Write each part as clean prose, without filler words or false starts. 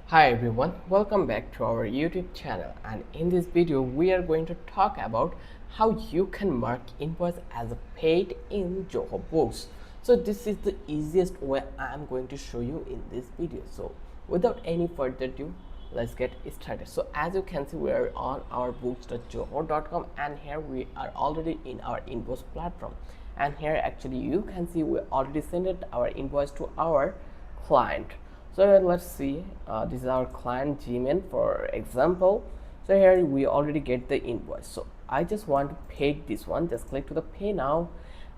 Hi everyone, welcome back to our YouTube channel, and in this video we are going to talk about how you can mark invoice as a paid in Zoho Books. So this is the easiest way I'm going to show you in this video. So without any further ado, let's get started. So as you can see, we are on our books.zoho.com, and here we are already in our invoice platform, and here actually you can see we already sent our invoice to our client. So let's see, this is our client Gmail for example. So here we already get the invoice, so I just want to pay this one. Just click to the pay now,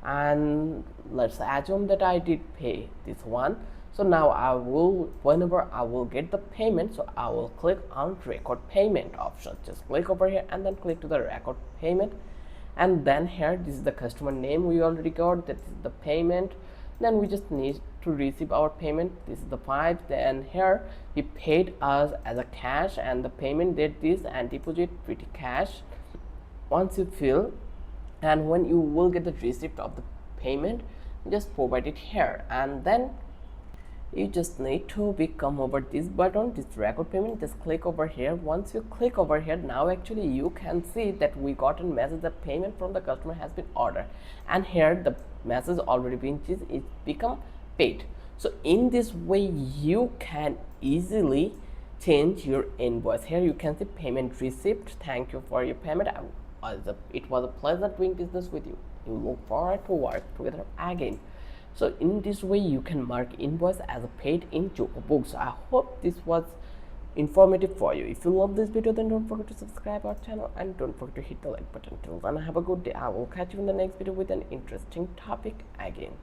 and let's assume that I did pay this one. So now I will, whenever I will get the payment, so I will click on record payment option. Just click over here and then click to the record payment, and then here this is the customer name we already got, that is the payment. Then we just need to receive our payment. This is the 5. Then here he paid us as a cash, and the payment date is and deposit pretty cash. Once you fill, and when you will get the receipt of the payment, just provide it here, and then you just need to come over this button, this record payment. Just click over here. Once you click over here, now actually you can see that we got a message that payment from the customer has been ordered, and here the message already been changed, it become paid. So in this way you can easily change your invoice. Here you can see payment received, thank you for your payment, it was a pleasure doing business with you, you look forward to work together again. So in this way you can mark invoice as a paid in Zoho Books. I hope this was informative for you. If you love this video, then don't forget to subscribe our channel and don't forget to hit the like button. Till then, have a good day. I will catch you in the next video with an interesting topic again.